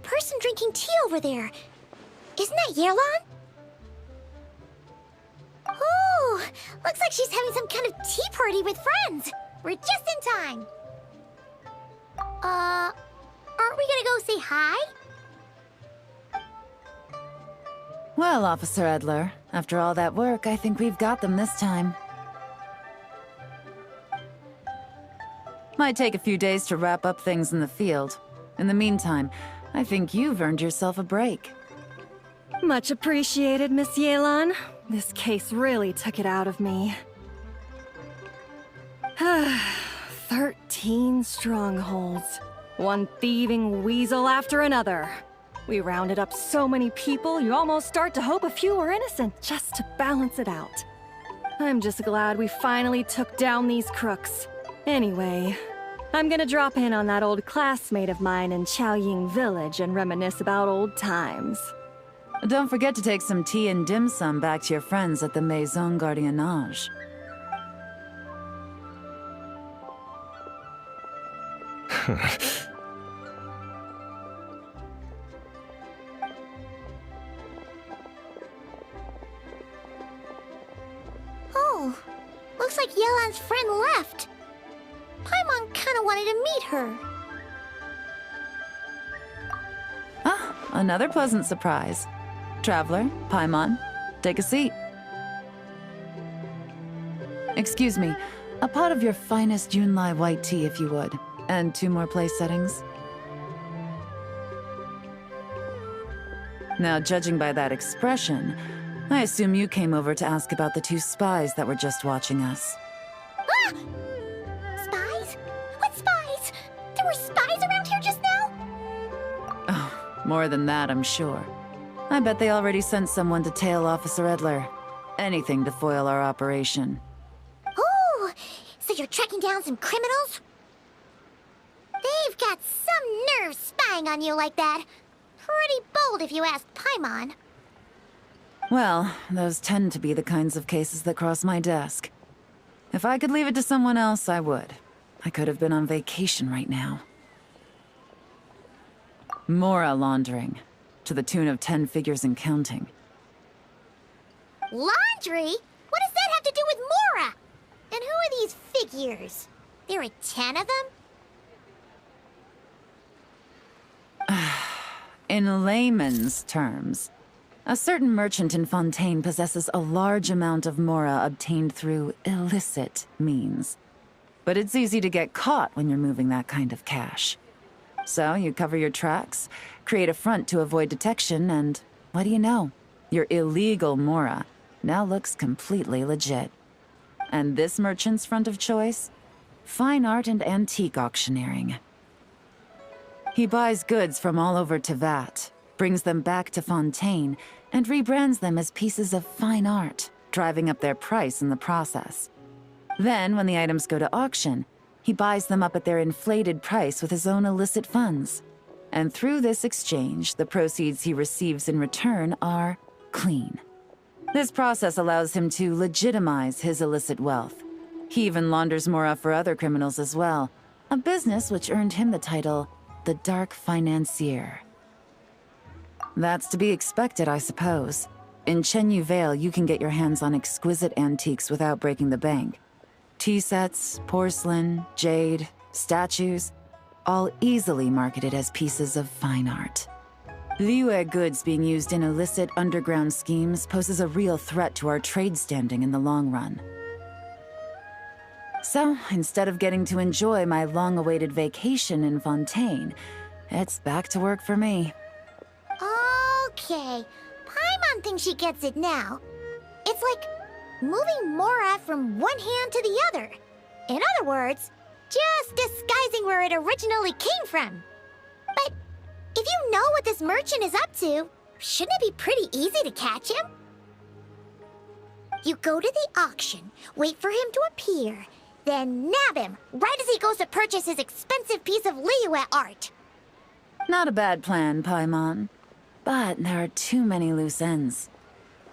person drinking tea over there. Isn't that Yelan? Oh, looks like she's having some kind of tea party with friends. We're just in time. Aren't we gonna go say hi? Well, Officer Edler, after all that work, I think we've got them this time. Might take a few days to wrap up things in the field. In the meantime, I think you've earned yourself a break. Much appreciated, Miss Yelan. This case really took it out of me. 13 strongholds. One thieving weasel after another. We rounded up so many people, you almost start to hope a few were innocent, just to balance it out. I'm just glad we finally took down these crooks. Anyway, I'm gonna drop in on that old classmate of mine in Chaoying Village and reminisce about old times. Don't forget to take some tea and dim sum back to your friends at the Maison Gardiennage. Oh, looks like Yelan's friend left. Paimon kinda wanted to meet her. Ah, another pleasant surprise. Traveler, Paimon, take a seat. Excuse me, a pot of your finest Yunlai white tea if you would, and 2 more place settings. Now, judging by that expression, I assume you came over to ask about the 2 spies that were just watching us. Ah! Spies? What spies? There were spies around here just now? Oh, more than that, I'm sure. I bet they already sent someone to tail Officer Edler. Anything to foil our operation. Oh, so you're tracking down some criminals? They've got some nerve spying on you like that. Pretty bold if you ask Paimon. Well, those tend to be the kinds of cases that cross my desk. If I could leave it to someone else, I would. I could have been on vacation right now. Mora laundering. To the tune of 10 figures and counting. Laundry? What does that have to do with Mora? And who are these figures? There are 10 of them? In layman's terms, a certain merchant in Fontaine possesses a large amount of Mora obtained through illicit means. But it's easy to get caught when you're moving that kind of cash. So you cover your tracks, create a front to avoid detection, and what do you know? Your illegal Mora now looks completely legit. And this merchant's front of choice? Fine art and antique auctioneering. He buys goods from all over Tevat, brings them back to Fontaine, and rebrands them as pieces of fine art, driving up their price in the process. Then, when the items go to auction, he buys them up at their inflated price with his own illicit funds. And through this exchange, the proceeds he receives in return are clean. This process allows him to legitimize his illicit wealth. He even launders Mora for other criminals as well, a business which earned him the title, the Dark Financier. That's to be expected, I suppose. In Chenyu Vale, you can get your hands on exquisite antiques without breaking the bank. Tea sets, porcelain, jade, statues, all easily marketed as pieces of fine art. Liyue goods being used in illicit underground schemes poses a real threat to our trade standing in the long run. So, instead of getting to enjoy my long-awaited vacation in Fontaine, it's back to work for me. Okay, Paimon thinks she gets it now. It's like moving Mora from one hand to the other. In other words, just disguising where it originally came from. But if you know what this merchant is up to, shouldn't it be pretty easy to catch him? You go to the auction, wait for him to appear, then nab him right as he goes to purchase his expensive piece of Liyue art. Not a bad plan, Paimon. But there are too many loose ends.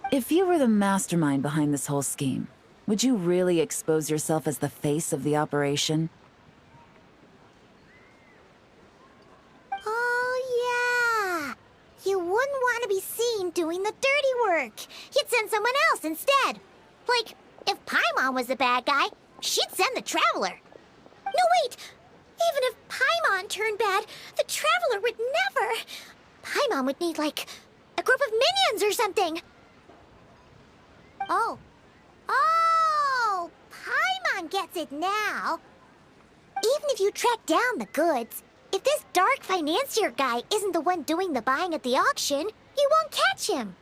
If you were the mastermind behind this whole scheme, would you really expose yourself as the face of the operation? Oh, work. You'd send someone else instead. Like, if Paimon was the bad guy, she'd send the Traveler. No, wait! Even if Paimon turned bad, the Traveler would never. Paimon would need, like, a group of minions or something. Oh. Oh! Paimon gets it now. Even if you track down the goods, if this dark financier guy isn't the one doing the buying at the auction, you won't catch him.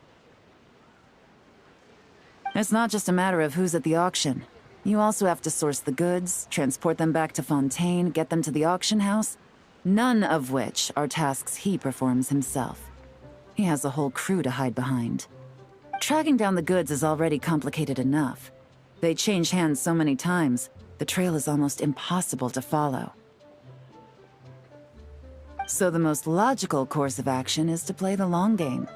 It's not just a matter of who's at the auction. You also have to source the goods, transport them back to Fontaine, get them to the auction house, none of which are tasks he performs himself. He has a whole crew to hide behind. Tracking down the goods is already complicated enough. They change hands so many times, the trail is almost impossible to follow. So the most logical course of action is to play the long game.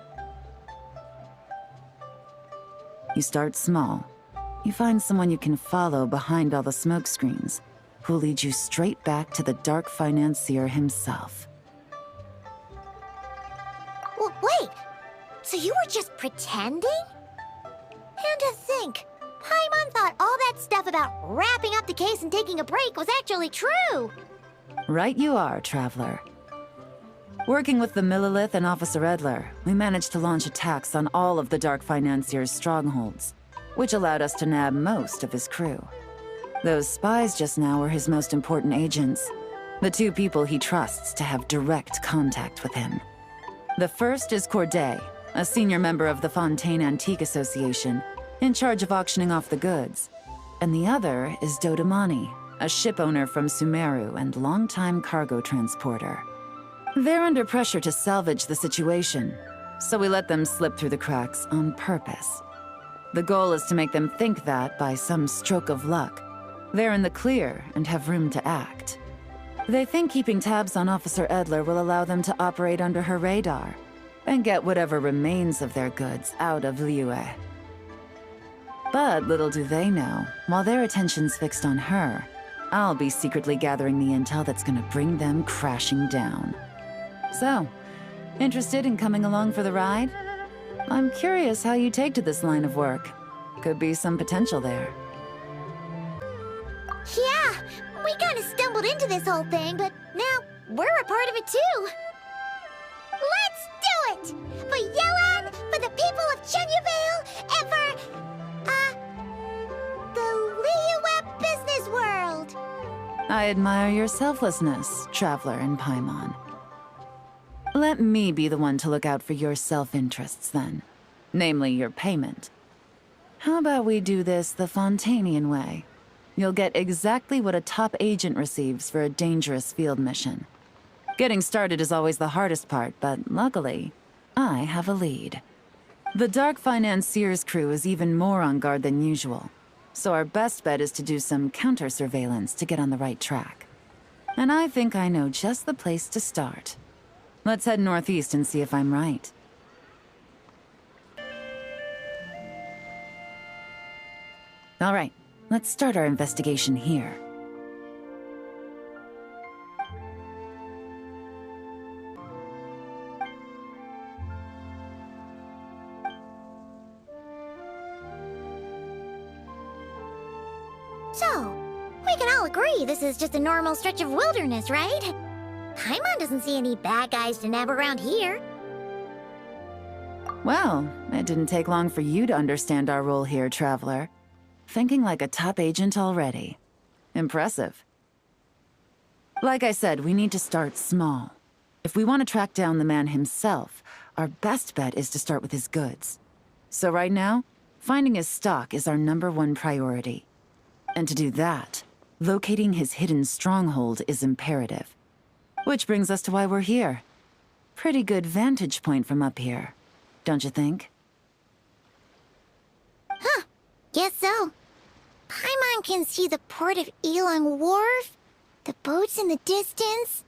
You start small. You find someone you can follow behind all the smokescreens, who'll lead you straight back to the dark financier himself. Well, wait! So you were just pretending? And to think, Paimon thought all that stuff about wrapping up the case and taking a break was actually true! Right you are, Traveler. Working with the Millilith and Officer Edler, we managed to launch attacks on all of the Dark Financier's strongholds, which allowed us to nab most of his crew. Those spies just now were his most important agents, the two people he trusts to have direct contact with him. The first is Corday, a senior member of the Fontaine Antique Association, in charge of auctioning off the goods. And the other is Dodamani, a ship owner from Sumeru and longtime cargo transporter. They're under pressure to salvage the situation, so we let them slip through the cracks on purpose. The goal is to make them think that, by some stroke of luck, they're in the clear and have room to act. They think keeping tabs on Officer Edler will allow them to operate under her radar and get whatever remains of their goods out of Liyue. But little do they know, while their attention's fixed on her, I'll be secretly gathering the intel that's gonna bring them crashing down. So, interested in coming along for the ride? I'm curious how you take to this line of work. Could be some potential there. Yeah, we kinda stumbled into this whole thing, but now we're a part of it too. Let's do it! For Yelan, for the people of Chenyavale, and for, the Liyue business world! I admire your selflessness, Traveler and Paimon. Let me be the one to look out for your self-interests, then. Namely, your payment. How about we do this the Fontainian way? You'll get exactly what a top agent receives for a dangerous field mission. Getting started is always the hardest part, but luckily, I have a lead. The Dark Financier's crew is even more on guard than usual, so our best bet is to do some counter-surveillance to get on the right track. And I think I know just the place to start. Let's head northeast and see if I'm right. All right, let's start our investigation here. So, we can all agree this is just a normal stretch of wilderness, right? Paimon doesn't see any bad guys to nab around here. Well, it didn't take long for you to understand our role here, Traveler. Thinking like a top agent already. Impressive. Like I said, we need to start small. If we want to track down the man himself, our best bet is to start with his goods. So right now, finding his stock is our #1 priority. And to do that, locating his hidden stronghold is imperative. Which brings us to why we're here. Pretty good vantage point from up here, don't you think? Huh, guess so. Paimon can see the port of Yelan Wharf, the boats in the distance,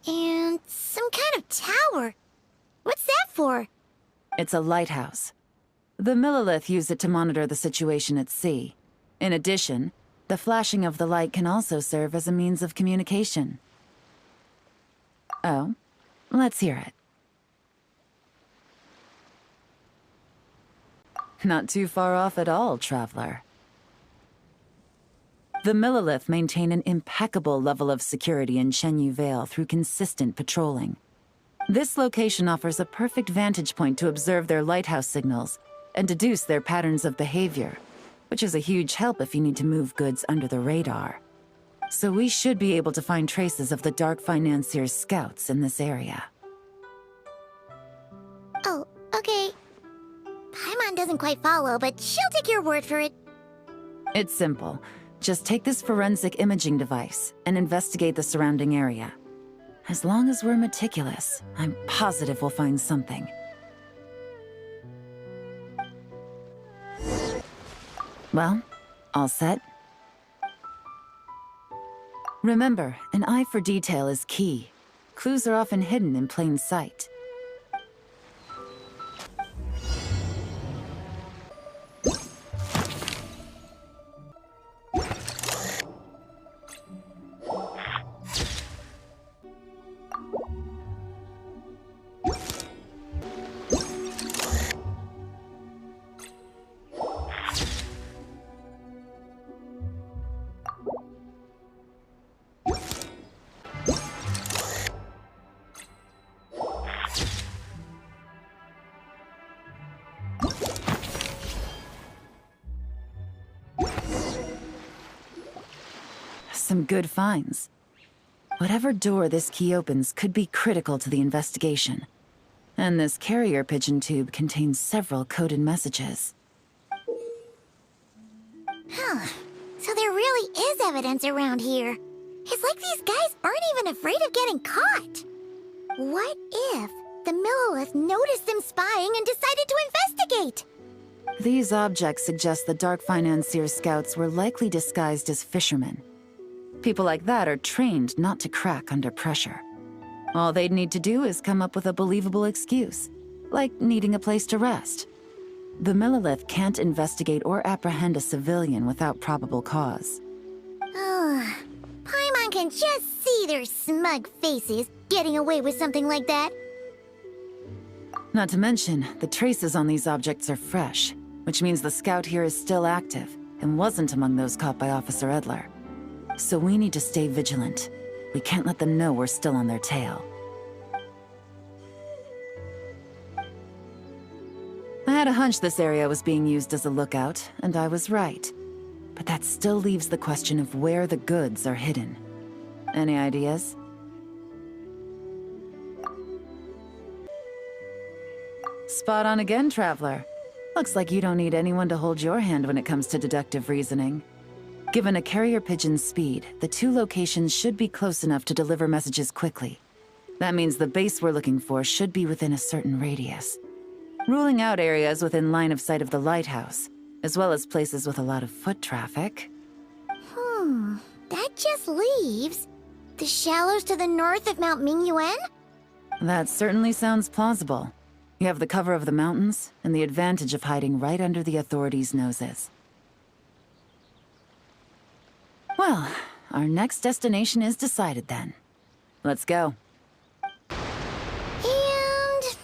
and some kind of tower. What's that for? It's a lighthouse. The Millilith use it to monitor the situation at sea. In addition, the flashing of the light can also serve as a means of communication. Oh, let's hear it. Not too far off at all, traveler. The Millelith maintain an impeccable level of security in Shenyu Vale through consistent patrolling. This location offers a perfect vantage point to observe their lighthouse signals and deduce their patterns of behavior, which is a huge help if you need to move goods under the radar. So we should be able to find traces of the Dark Financier's scouts in this area. Oh, okay. Paimon doesn't quite follow, but she'll take your word for it. It's simple. Just take this forensic imaging device and investigate the surrounding area. As long as we're meticulous, I'm positive we'll find something. Well, all set? Remember, an eye for detail is key. Clues are often hidden in plain sight. Some good finds. Whatever door this key opens could be critical to the investigation. And this carrier pigeon tube contains several coded messages. Huh. So there really is evidence around here. It's like these guys aren't even afraid of getting caught. What if the Millelith noticed them spying and decided to investigate? These objects suggest the Dark Financier scouts were likely disguised as fishermen. People like that are trained not to crack under pressure. All they'd need to do is come up with a believable excuse, like needing a place to rest. The Millelith can't investigate or apprehend a civilian without probable cause. Ugh. Paimon can just see their smug faces getting away with something like that. Not to mention, the traces on these objects are fresh, which means the scout here is still active and wasn't among those caught by Officer Edler. So we need to stay vigilant. We can't let them know we're still on their tail. I had a hunch this area was being used as a lookout, and I was right. But that still leaves the question of where the goods are hidden. Any ideas? Spot on again, traveler. Looks like you don't need anyone to hold your hand when it comes to deductive reasoning. Given a carrier pigeon's speed, the two locations should be close enough to deliver messages quickly. That means the base we're looking for should be within a certain radius. Ruling out areas within line of sight of the lighthouse, as well as places with a lot of foot traffic. That just leaves the shallows to the north of Mount Mingyuan? That certainly sounds plausible. You have the cover of the mountains, and the advantage of hiding right under the authorities' noses. Well, our next destination is decided then. Let's go. And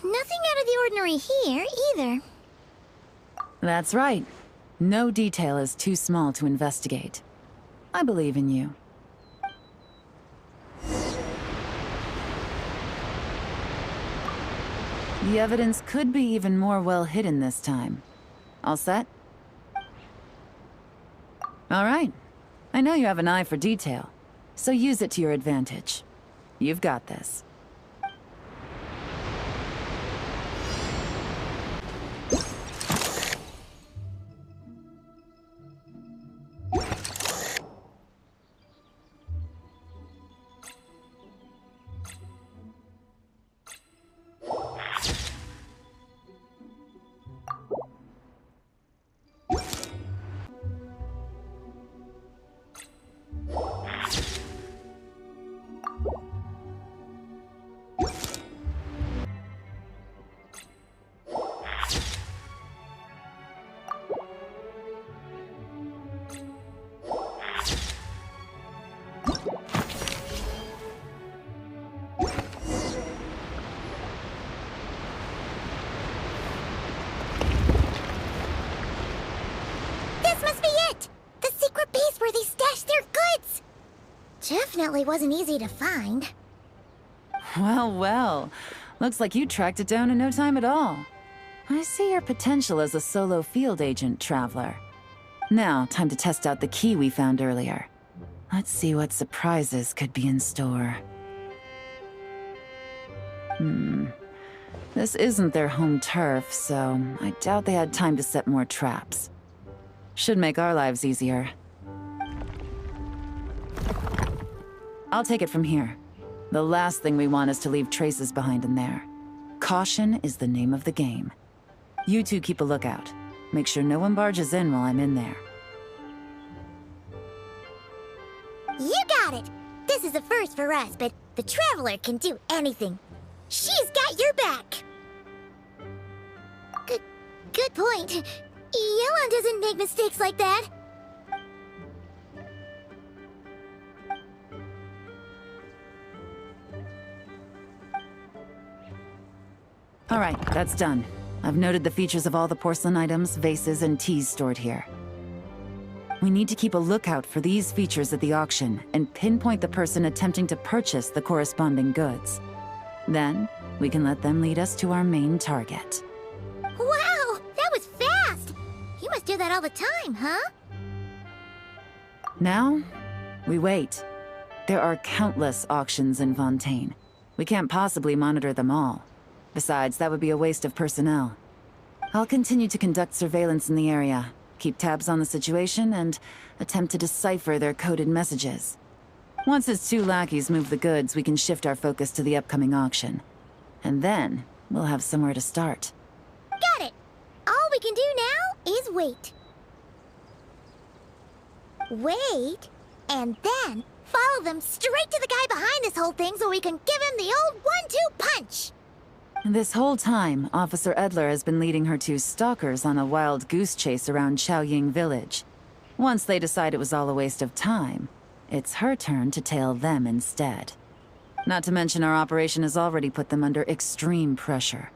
nothing out of the ordinary here, either. That's right. No detail is too small to investigate. I believe in you. The evidence could be even more well hidden this time. All set? All right. I know you have an eye for detail, so use it to your advantage. You've got this. Definitely wasn't easy to find. Well, well. Looks like you tracked it down in no time at all. I see your potential as a solo field agent, Traveler. Now, time to test out the key we found earlier. Let's see what surprises could be in store. This isn't their home turf, so I doubt they had time to set more traps. Should make our lives easier. I'll take it from here. The last thing we want is to leave traces behind in there. Caution is the name of the game. You two keep a lookout. Make sure no one barges in while I'm in there. You got it! This is a first for us, but the Traveler can do anything. She's got your back! Good point. Yelan doesn't make mistakes like that. All right, that's done. I've noted the features of all the porcelain items, vases, and teas stored here. We need to keep a lookout for these features at the auction and pinpoint the person attempting to purchase the corresponding goods. Then, we can let them lead us to our main target. Wow, that was fast! You must do that all the time, huh? Now, we wait. There are countless auctions in Fontaine. We can't possibly monitor them all. Besides, that would be a waste of personnel. I'll continue to conduct surveillance in the area, keep tabs on the situation, and attempt to decipher their coded messages. Once his two lackeys move the goods, we can shift our focus to the upcoming auction. And then, we'll have somewhere to start. Got it! All we can do now is wait. Wait, and then follow them straight to the guy behind this whole thing so we can give him the old 1-2 punch! This whole time, Officer Edler has been leading her two stalkers on a wild goose chase around Chaoying Village. Once they decide it was all a waste of time, it's her turn to tail them instead. Not to mention our operation has already put them under extreme pressure.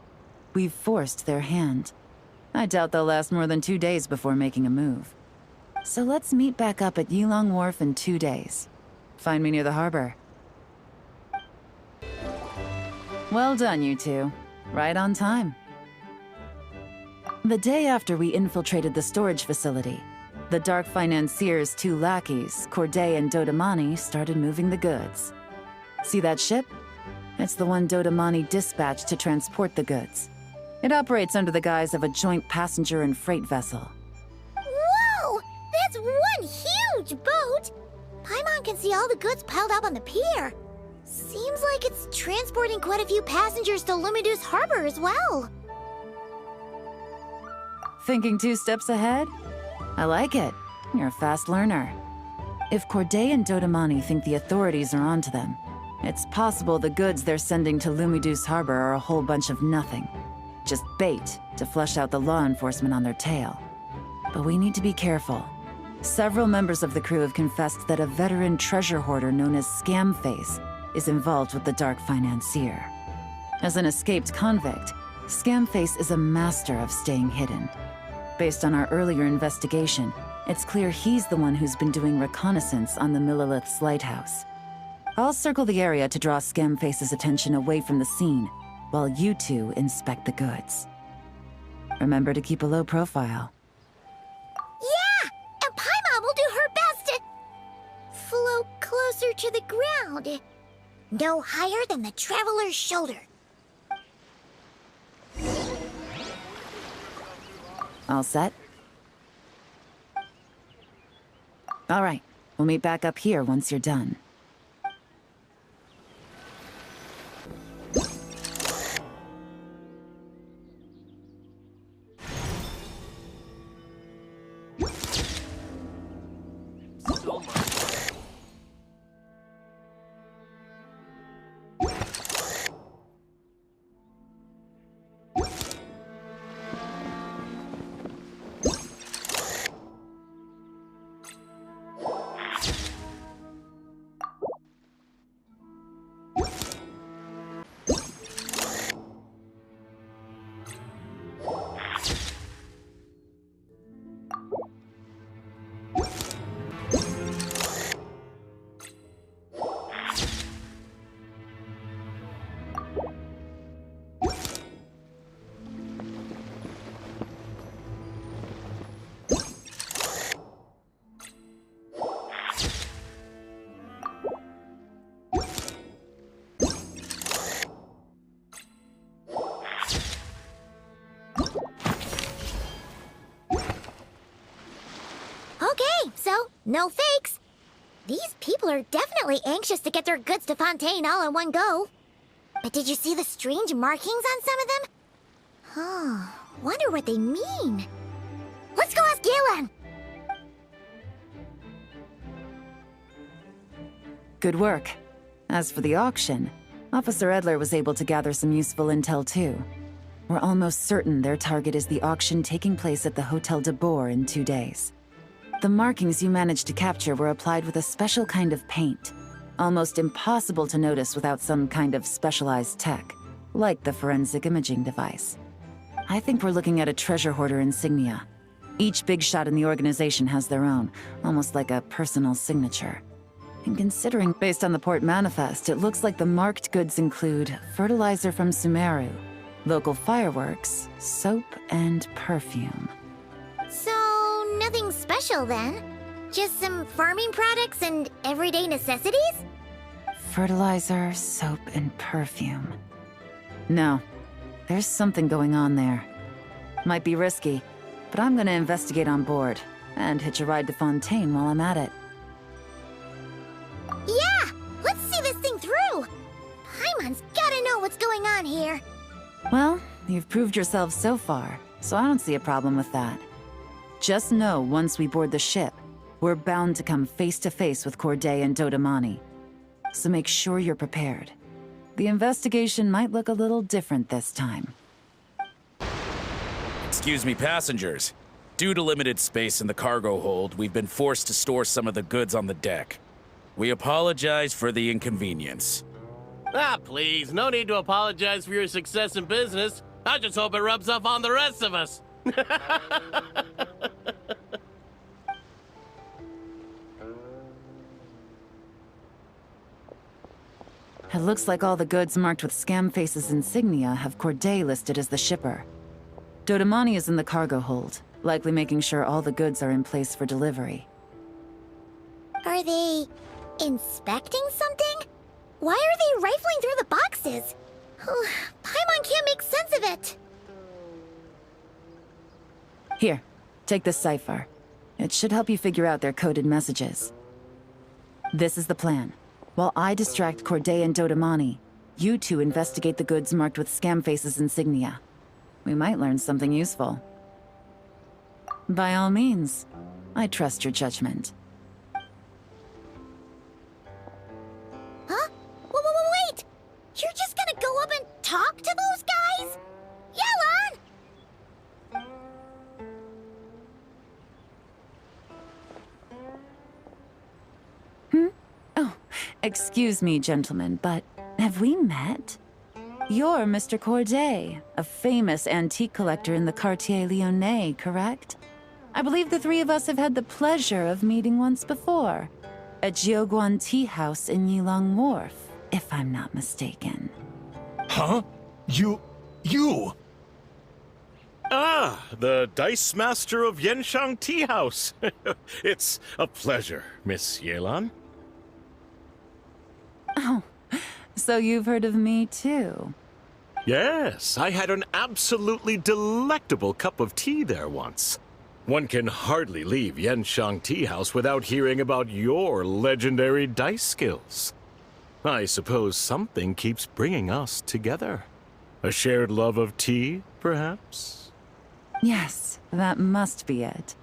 We've forced their hand. I doubt they'll last more than 2 days before making a move. So let's meet back up at Yelan Wharf in 2 days. Find me near the harbor. Well done, you two. Right on time. The day after we infiltrated the storage facility, the Dark Financier's two lackeys, Corday and Dodamani, started moving the goods. See that ship? It's the one Dodamani dispatched to transport the goods. It operates under the guise of a joint passenger and freight vessel. Whoa! That's one huge boat! Paimon can see all the goods piled up on the pier. Seems like it's transporting quite a few passengers to Lumidu's harbor as well. Thinking 2 steps ahead? I like it. You're a fast learner. If Corday and Dodamani think the authorities are onto them, it's possible the goods they're sending to Lumidu's harbor are a whole bunch of nothing. Just bait to flush out the law enforcement on their tail. But we need to be careful. Several members of the crew have confessed that a veteran treasure hoarder known as Scamface is involved with the Dark Financier. As an escaped convict, Scamface is a master of staying hidden. Based on our earlier investigation, it's clear he's the one who's been doing reconnaissance on the Millilith's lighthouse. I'll circle the area to draw Scamface's attention away from the scene, while you two inspect the goods. Remember to keep a low profile. Yeah! And Paimon will do her best to float closer to the ground. No higher than the Traveler's shoulder. All set? All right, we'll meet back up here once you're done. Okay, so no fakes. These people are definitely anxious to get their goods to Fontaine all in one go. But did you see the strange markings on some of them? Oh, wonder what they mean. Let's go ask Yelan! Good work. As for the auction, Officer Edler was able to gather some useful intel too. We're almost certain their target is the auction taking place at the Hotel de Boer in 2 days. The markings you managed to capture were applied with a special kind of paint, almost impossible to notice without some kind of specialized tech, like the forensic imaging device. I think we're looking at a treasure hoarder insignia. Each big shot in the organization has their own, almost like a personal signature. And considering based on the port manifest, it looks like the marked goods include fertilizer from Sumeru, local fireworks, soap, and perfume. So, nothing special then? Just some farming products and everyday necessities? Fertilizer, soap, and perfume. No, there's something going on there. Might be risky, but I'm gonna investigate on board, and hitch a ride to Fontaine while I'm at it. Yeah! Let's see this thing through! Paimon's gotta know what's going on here. Well, you've proved yourself so far, so I don't see a problem with that. Just know once we board the ship, we're bound to come face to face with Corday and Dodamani. So make sure you're prepared. The investigation might look a little different this time. Excuse me, passengers. Due to limited space in the cargo hold, we've been forced to store some of the goods on the deck. We apologize for the inconvenience. Ah, please, no need to apologize for your success in business. I just hope it rubs off on the rest of us. It looks like all the goods marked with Scamface's insignia have Corday listed as the shipper. Dodamani is in the cargo hold, likely making sure all the goods are in place for delivery. Are they inspecting something? Why are they rifling through the boxes? Paimon can't make sense of it. Here, take this cipher. It should help you figure out their coded messages. This is the plan. While I distract Corday and Dodamani, you two investigate the goods marked with Scamface's insignia. We might learn something useful. By all means, I trust your judgment. Huh? Wait! You're just gonna go up and talk to those guys? Yelan! Oh, excuse me, gentlemen, but have we met? You're Mr. Corday, a famous antique collector in the Quartier Lyonnais, correct? I believe the three of us have had the pleasure of meeting once before, at Jiuguan Tea House in Yilong Wharf, if I'm not mistaken. Huh? You... Ah, the Dice Master of Yenshang Tea House. It's a pleasure, Miss Yelan. Oh, so you've heard of me too? Yes, I had an absolutely delectable cup of tea there once. One can hardly leave Yenshang Tea House without hearing about your legendary dice skills. I suppose something keeps bringing us together. A shared love of tea, perhaps? Yes, that must be it.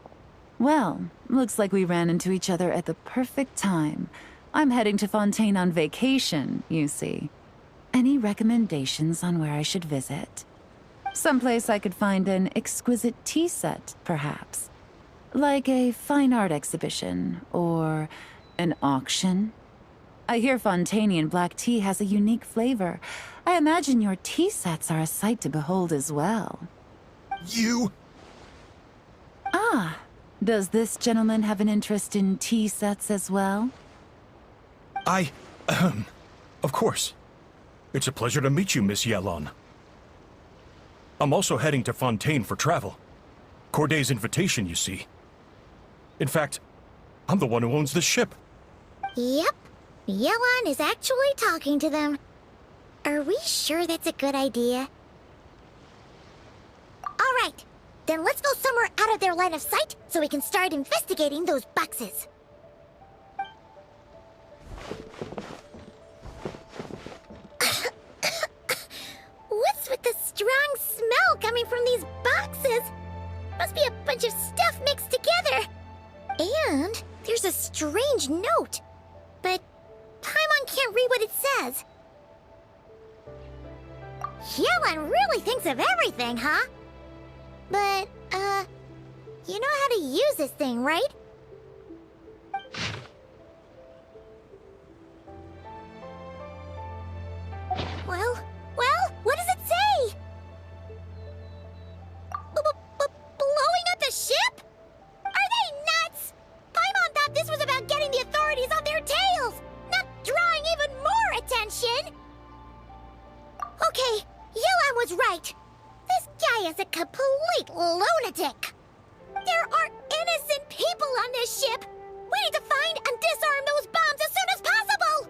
Well, looks like we ran into each other at the perfect time. I'm heading to Fontaine on vacation, you see. Any recommendations on where I should visit? Someplace I could find an exquisite tea set, perhaps. Like a fine art exhibition, or an auction. I hear Fontainian black tea has a unique flavor. I imagine your tea sets are a sight to behold as well. You... Ah, does this gentleman have an interest in tea sets as well? Of course. It's a pleasure to meet you, Miss Yelan. I'm also heading to Fontaine for travel. Corday's invitation, you see. In fact, I'm the one who owns the ship. Yep. Yelan is actually talking to them. Are we sure that's a good idea? Alright. Then let's go somewhere out of their line of sight so we can start investigating those boxes. What's with the strong smell coming from these boxes? Must be a bunch of stuff mixed together. And there's a strange note. But Paimon can't read what it says. Yelan really thinks of everything, huh? But, you know how to use this thing, right? Well, what does it say? Blowing up the ship? Are they nuts? Paimon thought this was about getting the authorities on their tails, not drawing even more attention. Okay, Yelan was right. This guy is a complete lunatic. There are innocent people on this ship. We need to find and disarm those bombs as soon as possible.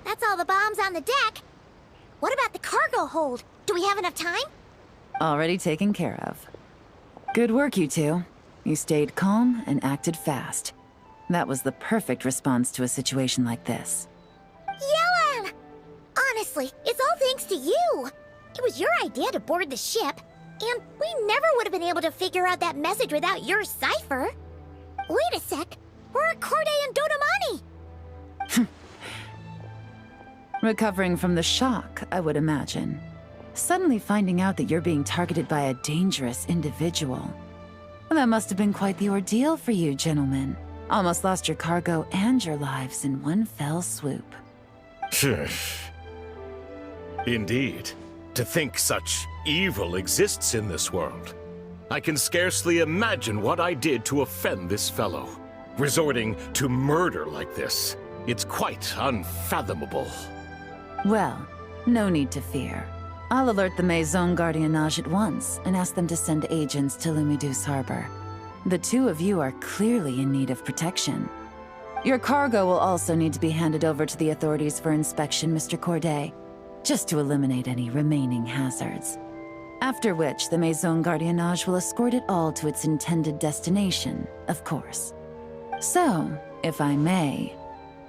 That's all the bombs on the deck. What about the cargo hold? Do we have enough time? Already taken care of. Good work, you two. You stayed calm and acted fast. That was the perfect response to a situation like this. Yelan! Honestly, it's all thanks to you. It was your idea to board the ship, and we never would have been able to figure out that message without your cipher. Wait a sec. Where are Corday and Dodamani? Recovering from the shock, I would imagine. Suddenly finding out that you're being targeted by a dangerous individual. That must have been quite the ordeal for you, gentlemen. Almost lost your cargo and your lives in one fell swoop. Indeed. To think such evil exists in this world. I can scarcely imagine what I did to offend this fellow. Resorting to murder like this. It's quite unfathomable. Well, no need to fear. I'll alert the Maison Gardiennage at once and ask them to send agents to Lumidus Harbor. The two of you are clearly in need of protection. Your cargo will also need to be handed over to the authorities for inspection, Mr. Corday, just to eliminate any remaining hazards. After which, the Maison Gardiennage will escort it all to its intended destination, of course. So, if I may,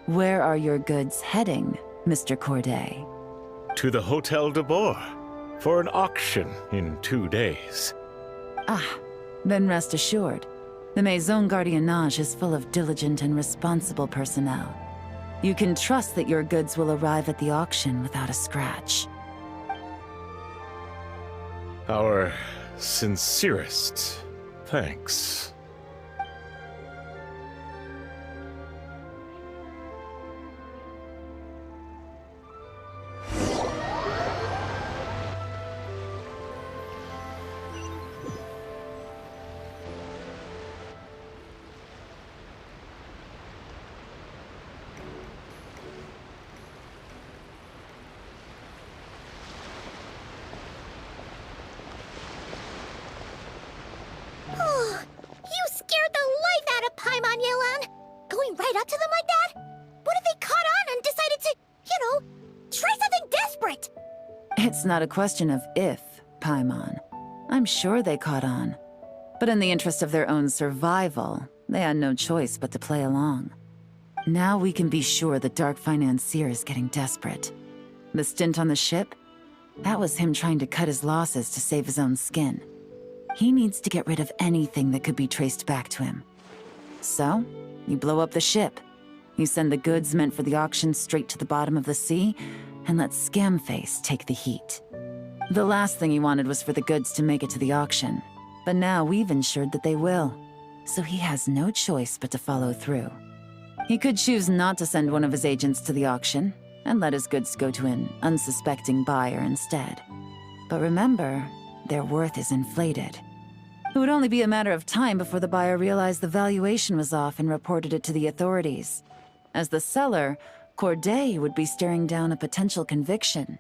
where are your goods heading, Mr. Corday? To the Hotel de Boer for an auction in 2 days. Ah, then rest assured. The Maison Gardiennage is full of diligent and responsible personnel. You can trust that your goods will arrive at the auction without a scratch. Our sincerest thanks. It's not a question of if, Paimon. I'm sure they caught on. But in the interest of their own survival, they had no choice but to play along. Now we can be sure the Dark Financier is getting desperate. The stint on the ship? That was him trying to cut his losses to save his own skin. He needs to get rid of anything that could be traced back to him. So, you blow up the ship. You send the goods meant for the auction straight to the bottom of the sea, and let Scamface take the heat. The last thing he wanted was for the goods to make it to the auction, but now we've ensured that they will, so he has no choice but to follow through. He could choose not to send one of his agents to the auction, and let his goods go to an unsuspecting buyer instead. But remember, their worth is inflated. It would only be a matter of time before the buyer realized the valuation was off and reported it to the authorities. As the seller, Corday would be staring down a potential conviction.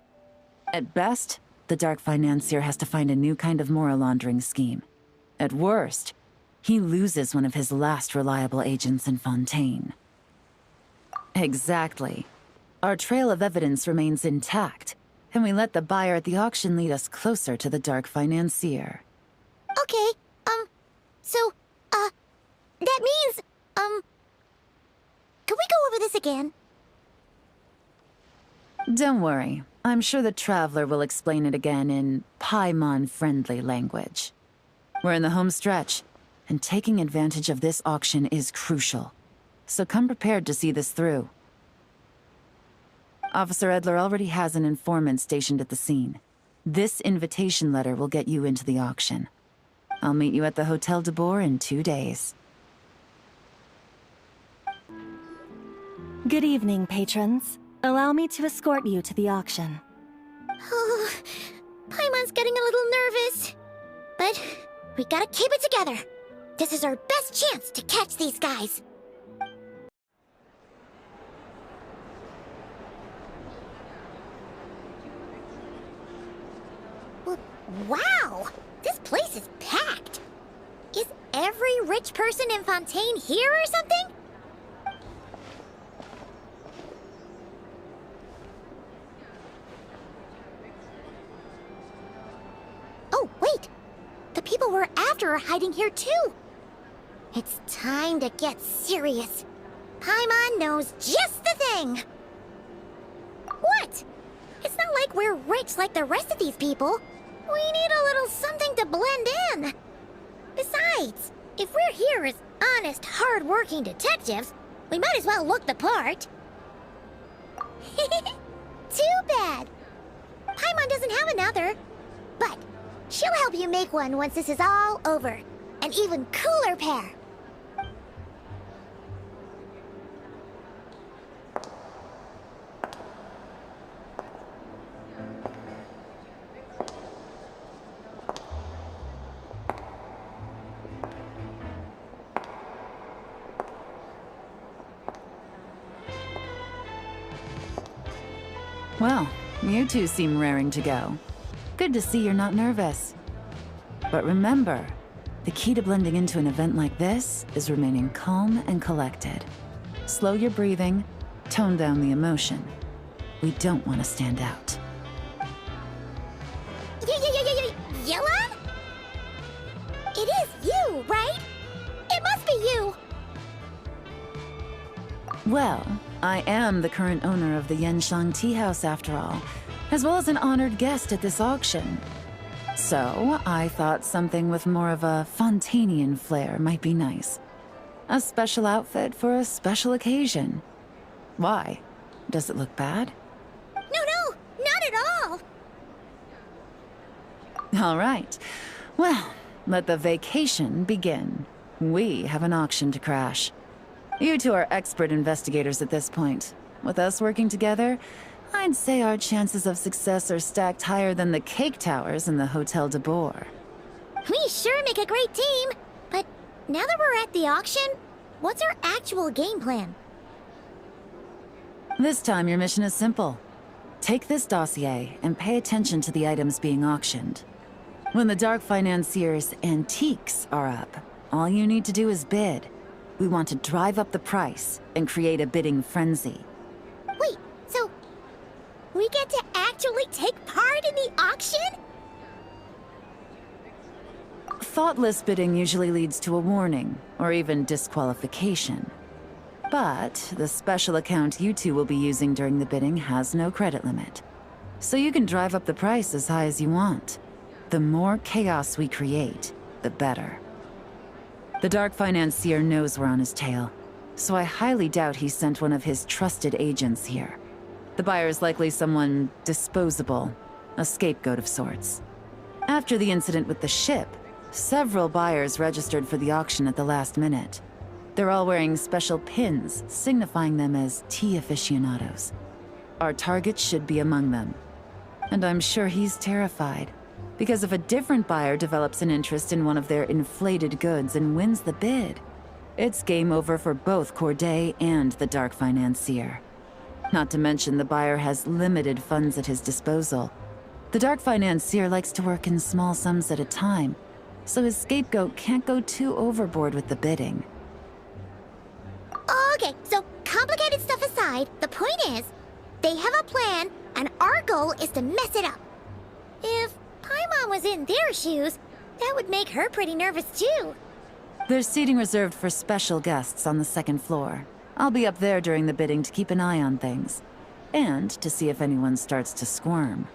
At best, the Dark Financier has to find a new kind of Mora laundering scheme. At worst, he loses one of his last reliable agents in Fontaine. Exactly. Our trail of evidence remains intact, and we let the buyer at the auction lead us closer to the Dark Financier. Okay, that means, can we go over this again? Don't worry. I'm sure the Traveler will explain it again in Paimon-friendly language. We're in the home stretch, and taking advantage of this auction is crucial. So come prepared to see this through. Officer Edler already has an informant stationed at the scene. This invitation letter will get you into the auction. I'll meet you at the Hotel de Boer in 2 days. Good evening, patrons. Allow me to escort you to the auction. Oh, Paimon's getting a little nervous. But we gotta keep it together. This is our best chance to catch these guys. Wow! This place is packed! Is every rich person in Fontaine here or something? Oh, wait! The people we're after are hiding here too! It's time to get serious. Paimon knows just the thing! What? It's not like we're rich like the rest of these people. We need a little something to blend in. Besides, if we're here as honest, hard-working detectives, we might as well look the part. Too bad. Paimon doesn't have another. But she'll help you make one once this is all over. An even cooler pair. Well, you two seem raring to go. Good to see you're not nervous. But remember, the key to blending into an event like this is remaining calm and collected. Slow your breathing, tone down the emotion. We don't want to stand out. Yelan? It is you, right? It must be you! Well, I am the current owner of the Genshin Tea House after all, as well as an honored guest at this auction. So, I thought something with more of a Fontainian flair might be nice. A special outfit for a special occasion. Why? Does it look bad? No, not at all! All right. Well, let the vacation begin. We have an auction to crash. You two are expert investigators at this point. With us working together, I'd say our chances of success are stacked higher than the cake towers in the Hotel de Boer. We sure make a great team! But now that we're at the auction, what's our actual game plan? This time your mission is simple. Take this dossier and pay attention to the items being auctioned. When the Dark Financier's antiques are up, all you need to do is bid. We want to drive up the price and create a bidding frenzy. Wait, so we get to actually take part in the auction? Thoughtless bidding usually leads to a warning, or even disqualification. But the special account you two will be using during the bidding has no credit limit. So you can drive up the price as high as you want. The more chaos we create, the better. The Dark Financier knows we're on his tail, so I highly doubt he sent one of his trusted agents here. The buyer is likely someone disposable, a scapegoat of sorts. After the incident with the ship, several buyers registered for the auction at the last minute. They're all wearing special pins, signifying them as tea aficionados. Our target should be among them. And I'm sure he's terrified, because if a different buyer develops an interest in one of their inflated goods and wins the bid, it's game over for both Corday and the Dark Financier. Not to mention the buyer has limited funds at his disposal. The Dark Financier likes to work in small sums at a time, so his scapegoat can't go too overboard with the bidding. Okay, so complicated stuff aside, the point is, they have a plan, and our goal is to mess it up. If Paimon was in their shoes, that would make her pretty nervous too. There's seating reserved for special guests on the second floor. I'll be up there during the bidding to keep an eye on things, and to see if anyone starts to squirm.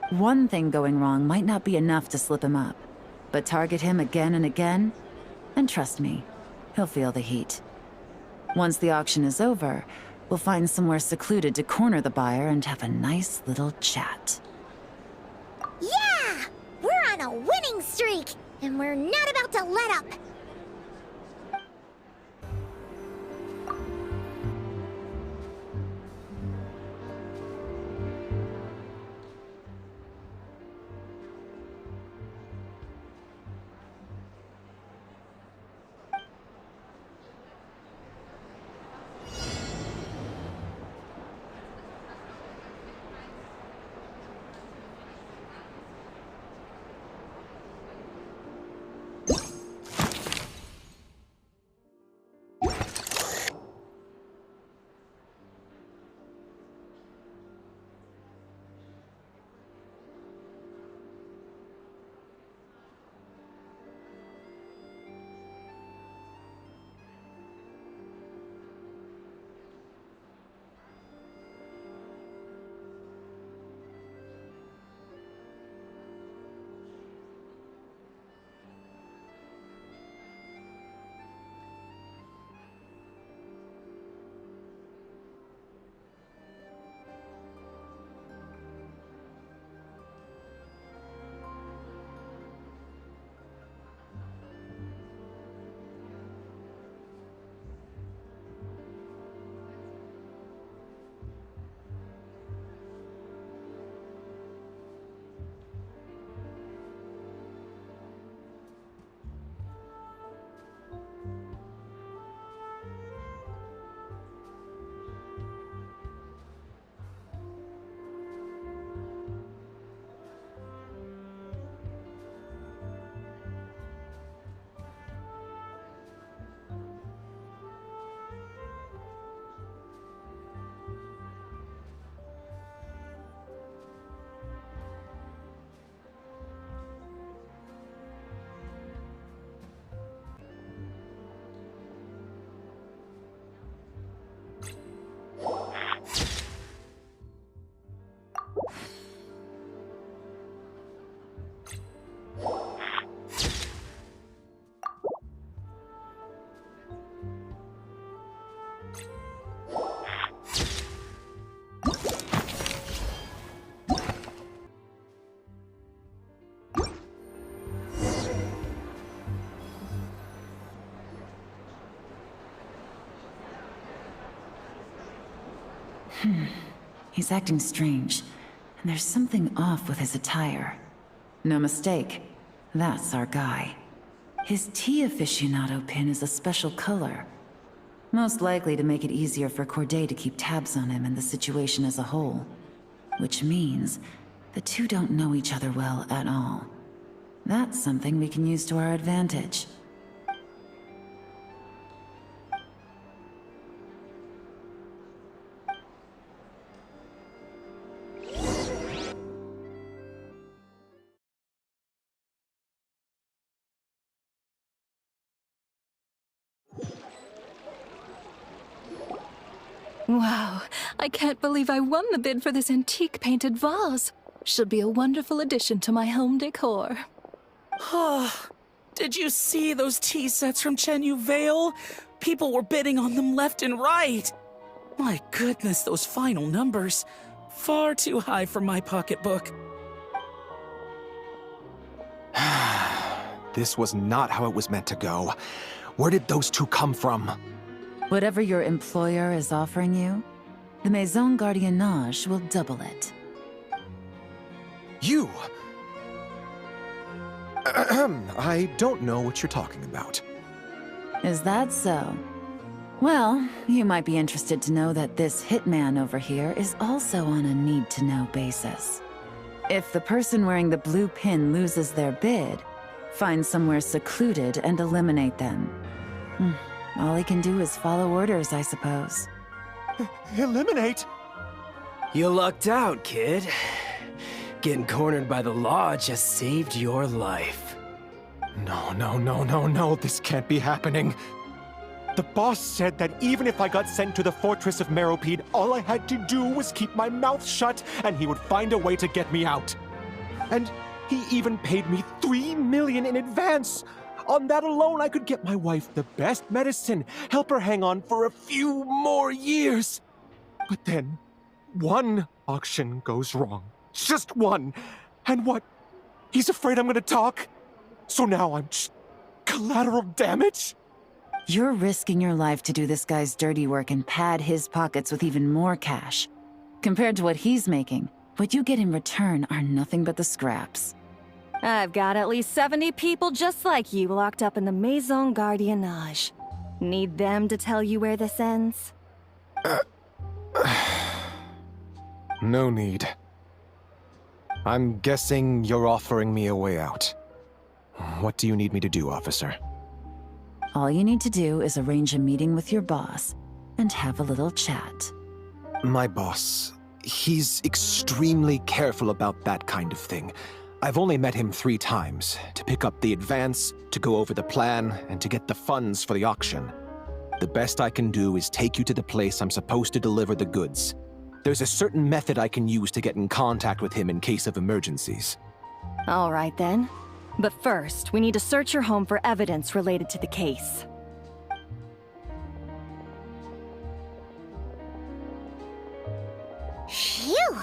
One thing going wrong might not be enough to slip him up, but target him again and again, and trust me, he'll feel the heat. Once the auction is over, we'll find somewhere secluded to corner the buyer and have a nice little chat. Yeah! We're on a winning streak, and we're not about to let up. He's acting strange, and there's something off with his attire. No mistake, that's our guy. His tea aficionado pin is a special color. Most likely to make it easier for Corday to keep tabs on him and the situation as a whole. Which means the two don't know each other well at all. That's something we can use to our advantage. Wow, I can't believe I won the bid for this antique painted vase. She'll be a wonderful addition to my home decor. Oh, did you see those tea sets from Chenyu Vale? People were bidding on them left and right. My goodness, those final numbers. Far too high for my pocketbook. This was not how it was meant to go. Where did those two come from? Whatever your employer is offering you, the Maison Gardiennage will double it. You! I don't know what you're talking about. Is that so? Well, you might be interested to know that this hitman over here is also on a need-to-know basis. If the person wearing the blue pin loses their bid, find somewhere secluded and eliminate them. All he can do is follow orders, I suppose. Eliminate? You lucked out, kid. Getting cornered by the law just saved your life. No, this can't be happening. The boss said that even if I got sent to the fortress of Meropide, all I had to do was keep my mouth shut and he would find a way to get me out. And he even paid me 3 million in advance. On that alone, I could get my wife the best medicine, help her hang on for a few more years. But then, one auction goes wrong. Just one. And what? He's afraid I'm gonna talk? So now I'm just collateral damage? You're risking your life to do this guy's dirty work and pad his pockets with even more cash. Compared to what he's making, what you get in return are nothing but the scraps. I've got at least 70 people just like you locked up in the Maison Gardiennage. Need them to tell you where this ends? No need. I'm guessing you're offering me a way out. What do you need me to do, officer? All you need to do is arrange a meeting with your boss and have a little chat. My boss, he's extremely careful about that kind of thing. I've only met him 3 times, to pick up the advance, to go over the plan, and to get the funds for the auction. The best I can do is take you to the place I'm supposed to deliver the goods. There's a certain method I can use to get in contact with him in case of emergencies. All right then. But first, we need to search your home for evidence related to the case. Phew!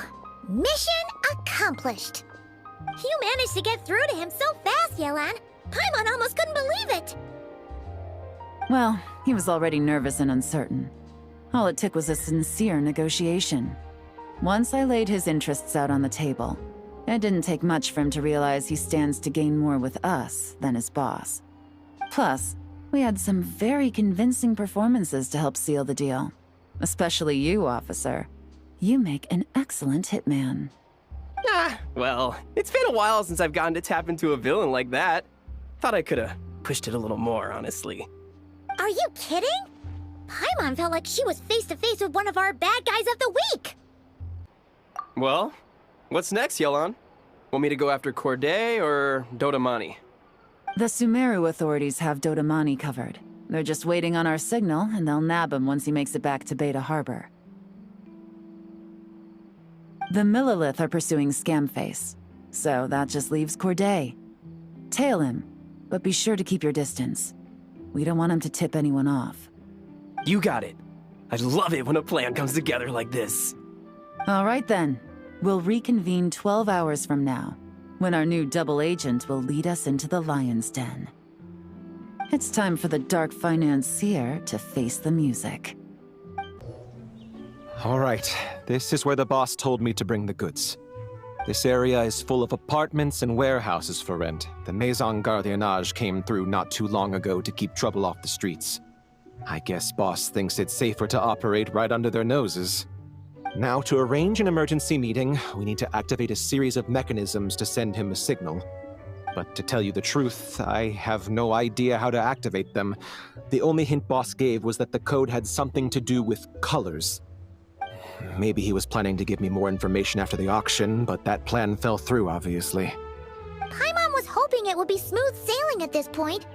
Mission accomplished. You managed to get through to him so fast, Yelan. Paimon almost couldn't believe it. Well, he was already nervous and uncertain. All it took was a sincere negotiation. Once I laid his interests out on the table, it didn't take much for him to realize he stands to gain more with us than his boss. Plus, we had some very convincing performances to help seal the deal. Especially you, officer. You make an excellent hitman. Well, it's been a while since I've gotten to tap into a villain like that. Thought I could've pushed it a little more, honestly. Are you kidding? Paimon felt like she was face to face with one of our bad guys of the week. Well, what's next, Yelan? Want me to go after Corday or Dodamani? The Sumeru authorities have Dodamani covered. They're just waiting on our signal, and they'll nab him once he makes it back to Beta Harbor. The Millilith are pursuing Scamface, so that just leaves Corday. Tail him, but be sure to keep your distance. We don't want him to tip anyone off. You got it. I love it when a plan comes together like this. All right then. We'll reconvene 12 hours from now, when our new double agent will lead us into the Lion's Den. It's time for the dark financier to face the music. All right, this is where the boss told me to bring the goods. This area is full of apartments and warehouses for rent. The Maison Gardiennage came through not too long ago to keep trouble off the streets. I guess boss thinks it's safer to operate right under their noses. Now, to arrange an emergency meeting, we need to activate a series of mechanisms to send him a signal. But to tell you the truth, I have no idea how to activate them. The only hint boss gave was that the code had something to do with colors. Maybe he was planning to give me more information after the auction, but that plan fell through, obviously. Paimon was hoping it would be smooth sailing at this point.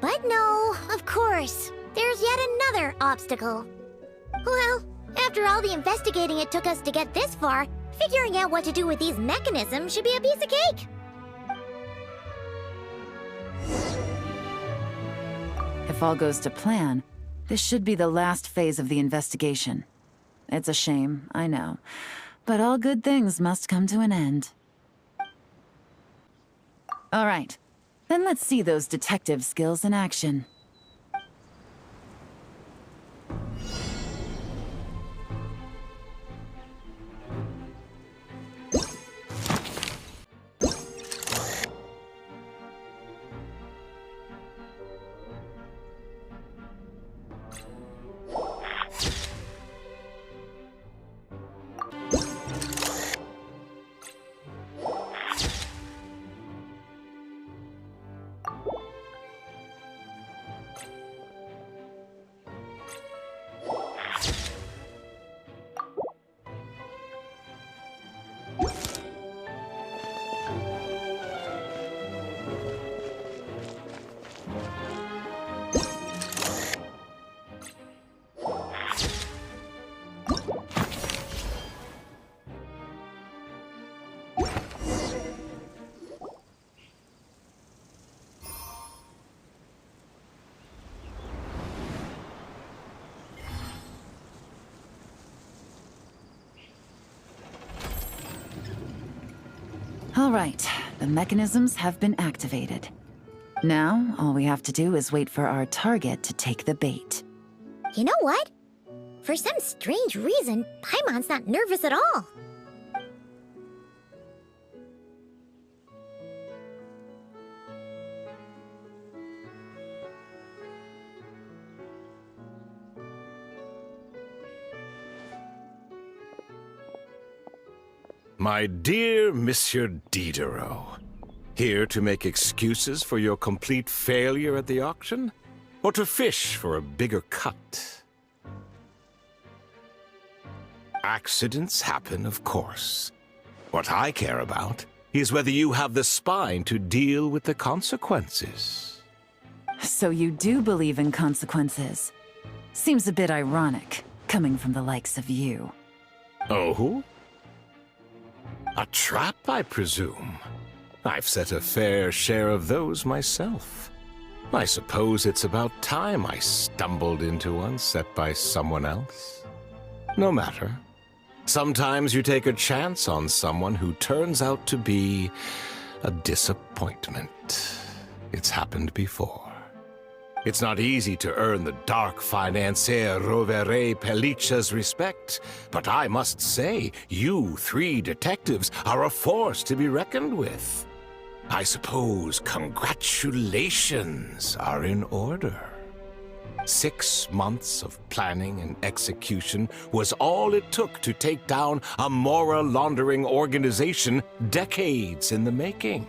But no, of course. There's yet another obstacle. Well, After all the investigating it took us to get this far, figuring out what to do with these mechanisms should be a piece of cake. If all goes to plan, this should be the last phase of the investigation. It's a shame, I know. But all good things must come to an end. All right. Then let's see those detective skills in action. All right, the mechanisms have been activated. Now, all we have to do is wait for our target to take the bait. You know what? For some strange reason, Paimon's not nervous at all. My dear Monsieur Diderot, here to make excuses for your complete failure at the auction? Or to fish for a bigger cut? Accidents happen, of course. What I care about is whether you have the spine to deal with the consequences. So you do believe in consequences. Seems a bit ironic, coming from the likes of you. Oh? A trap, I presume. I've set a fair share of those myself. I suppose it's about time I stumbled into one set by someone else. No matter. Sometimes you take a chance on someone who turns out to be a disappointment. It's happened before. It's not easy to earn the dark financier Rovere Pelliccia's respect, but I must say, you three detectives are a force to be reckoned with. I suppose congratulations are in order. 6 months of planning and execution was all it took to take down a Mora laundering organization decades in the making.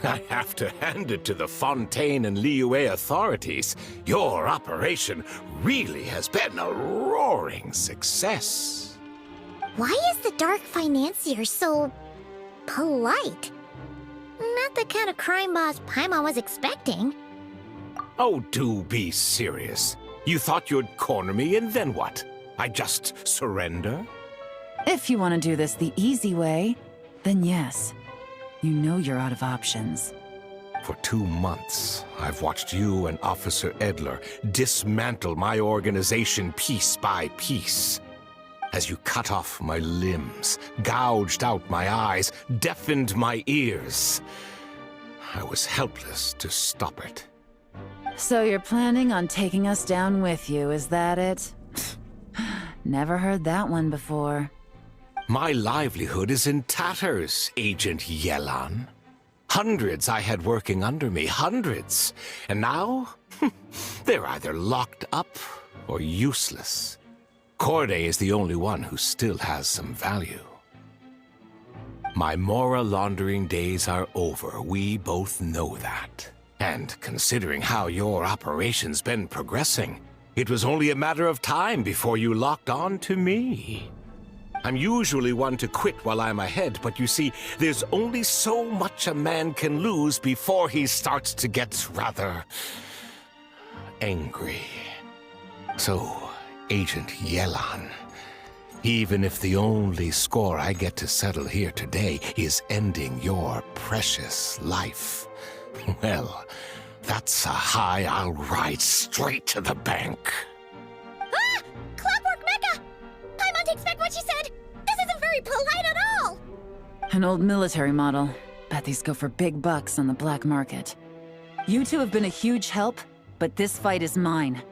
I have to hand it to the Fontaine and Liyue authorities. Your operation really has been a roaring success. Why is the Dark Financier so polite? Not the kind of crime boss Paimon was expecting. Oh, do be serious. You thought you'd corner me, and then what? I just surrender? If you want to do this the easy way, then yes. You know you're out of options. For 2 months, I've watched you and Officer Edler dismantle my organization piece by piece. As you cut off my limbs, gouged out my eyes, deafened my ears. I was helpless to stop it. So you're planning on taking us down with you, is that it? Never heard that one before. My livelihood is in tatters, Agent Yelan. Hundreds I had working under me, hundreds. And now, they're either locked up or useless. Corday is the only one who still has some value. My Mora laundering days are over, we both know that. And considering how your operation's been progressing, it was only a matter of time before you locked on to me. I'm usually one to quit while I'm ahead, but you see, there's only so much a man can lose before he starts to get rather angry. So, Agent Yelan, Even if the only score I get to settle here today is ending your precious life. Well, that's a high I'll ride straight to the bank. Ah! Clockwork Mecha! Paimon takes back what she said! This isn't very polite at all! An old military model. Bet these go for big bucks on the black market. You two have been a huge help, but this fight is mine.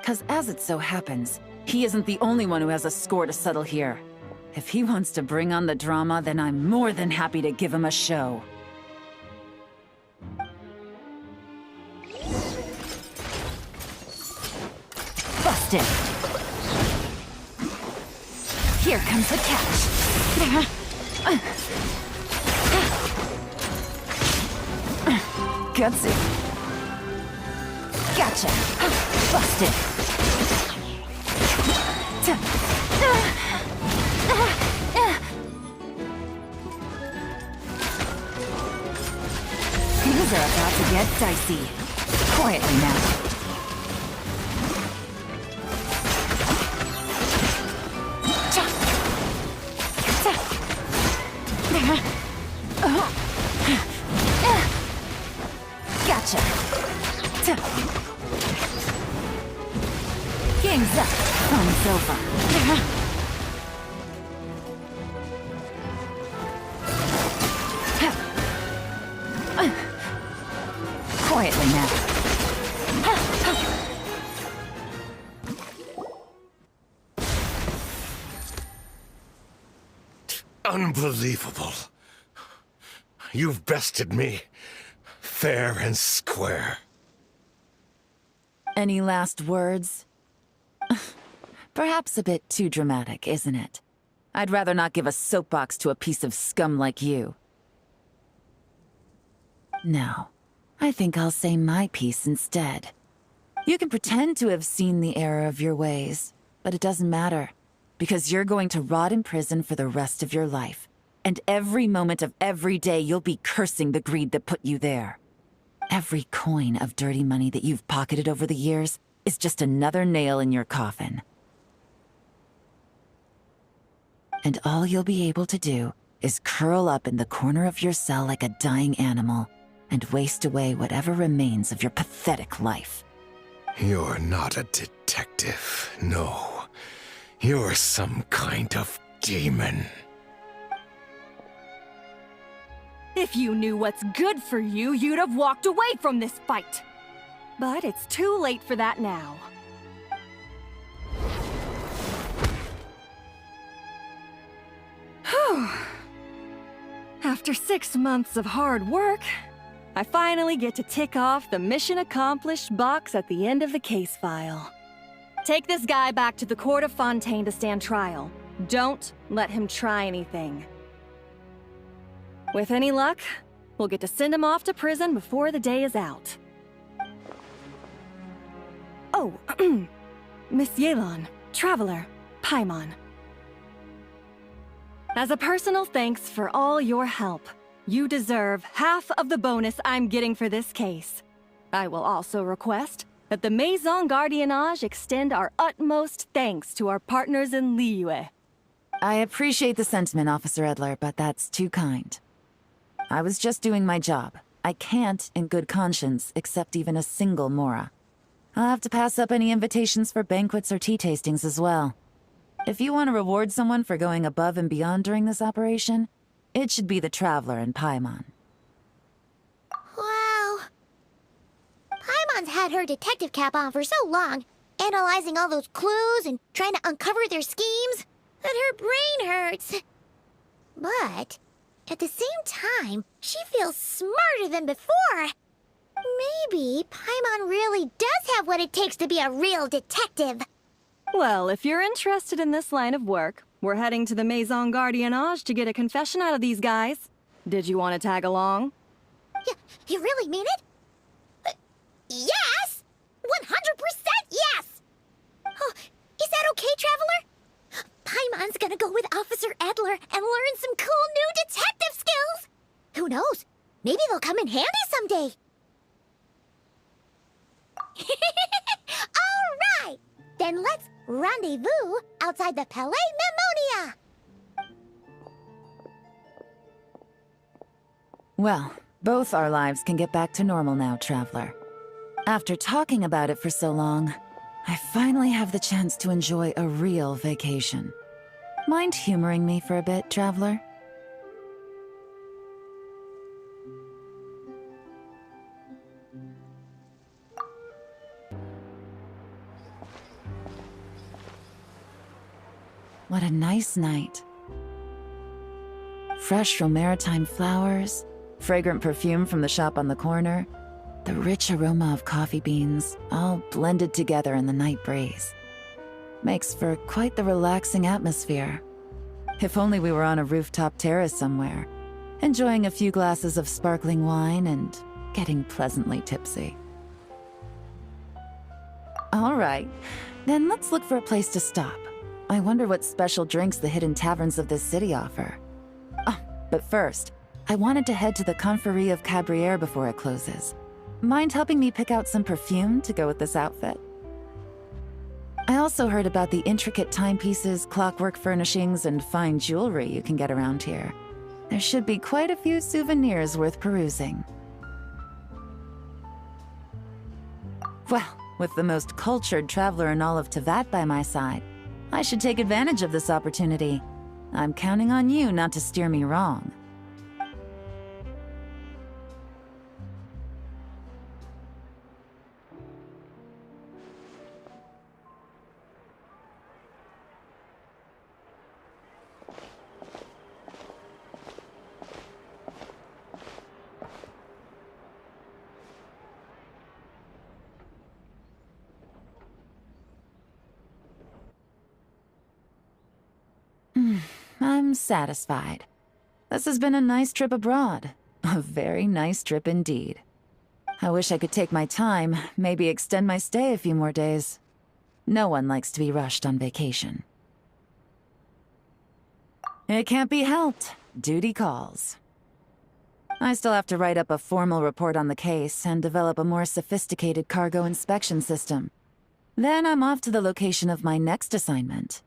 'Cause as it so happens, he isn't the only one who has a score to settle here. If he wants to bring on the drama, then I'm more than happy to give him a show. Busted! Here comes the catch. Gutsy. Gotcha. Busted. Things are about to get dicey. Quietly now. Gotcha. Game's up. Fun's over. Quietly now. Unbelievable. You've bested me. Fair and square. Any last words? Perhaps a bit too dramatic, isn't it? I'd rather not give a soapbox to a piece of scum like you. No, I think I'll say my piece instead. You can pretend to have seen the error of your ways, but it doesn't matter, because you're going to rot in prison for the rest of your life. And every moment of every day you'll be cursing the greed that put you there. Every coin of dirty money that you've pocketed over the years is just another nail in your coffin. And all you'll be able to do is curl up in the corner of your cell like a dying animal and waste away whatever remains of your pathetic life. You're not a detective, no. You're some kind of demon. If you knew what's good for you, you'd have walked away from this fight. But it's too late for that now. Whew. After 6 months of hard work, I finally get to tick off the mission accomplished box at the end of the case file. Take this guy back to the court of Fontaine to stand trial. Don't let him try anything. With any luck, we'll get to send him off to prison before the day is out. Oh, Miss Yelan, Traveler, Paimon. As a personal thanks for all your help, you deserve half of the bonus I'm getting for this case. I will also request that the Maison Gardiennage extend our utmost thanks to our partners in Liyue. I appreciate the sentiment, Officer Edler, but that's too kind. I was just doing my job. I can't, in good conscience, accept even a single Mora. I'll have to pass up any invitations for banquets or tea tastings as well. If you want to reward someone for going above and beyond during this operation, it should be the Traveler and Paimon. Wow. Paimon's had her detective cap on for so long, analyzing all those clues and trying to uncover their schemes, that her brain hurts. But at the same time, she feels smarter than before. Maybe Paimon really does have what it takes to be a real detective. Well, if you're interested in this line of work, we're heading to the Maison Gardiennage to get a confession out of these guys. Did you want to tag along? You really mean it? Yes! 100% yes! Oh, is that okay, Traveler? Paimon's gonna go with Officer Edler and learn some cool new detective skills! Who knows? Maybe they'll come in handy someday. All right! Then let's Rendezvous outside the Palais Memonia! Well, both our lives can get back to normal now, Traveler. After talking about it for so long, I finally have the chance to enjoy a real vacation. Mind humoring me for a bit, Traveler? What a nice night. Fresh maritime flowers, fragrant perfume from the shop on the corner, the rich aroma of coffee beans, all blended together in the night breeze. Makes for quite the relaxing atmosphere. If only we were on a rooftop terrace somewhere, enjoying a few glasses of sparkling wine and getting pleasantly tipsy. All right, then let's look for a place to stop. I wonder what special drinks the hidden taverns of this city offer. Oh, but first, I wanted to head to the Confrérie of Cabrières before it closes. Mind helping me pick out some perfume to go with this outfit? I also heard about the intricate timepieces, clockwork furnishings, and fine jewelry you can get around here. There should be quite a few souvenirs worth perusing. Well, with the most cultured traveler in all of Teyvat by my side, I should take advantage of this opportunity. I'm counting on you not to steer me wrong. I'm satisfied. This has been a nice trip abroad. A very nice trip indeed. I wish I could take my time, maybe extend my stay a few more days. No one likes to be rushed on vacation. It can't be helped. Duty calls. I still have to write up a formal report on the case and develop a more sophisticated cargo inspection system. Then I'm off to the location of my next assignment.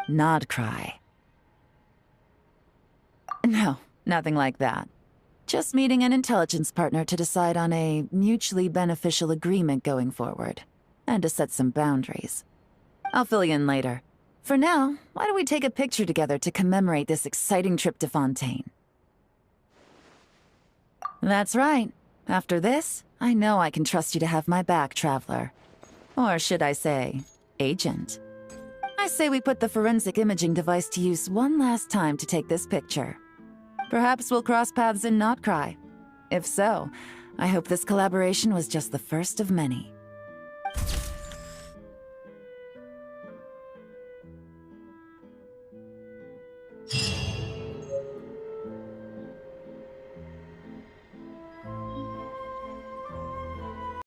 Nodcry. No, nothing like that. Just meeting an intelligence partner to decide on a mutually beneficial agreement going forward, and to set some boundaries. I'll fill you in later. For now, why don't we take a picture together to commemorate this exciting trip to Fontaine? That's right. After this, I know I can trust you to have my back, Traveler. Or should I say, Agent. I say we put the forensic imaging device to use one last time to take this picture. Perhaps we'll cross paths in Notcry. If so, I hope this collaboration was just the first of many.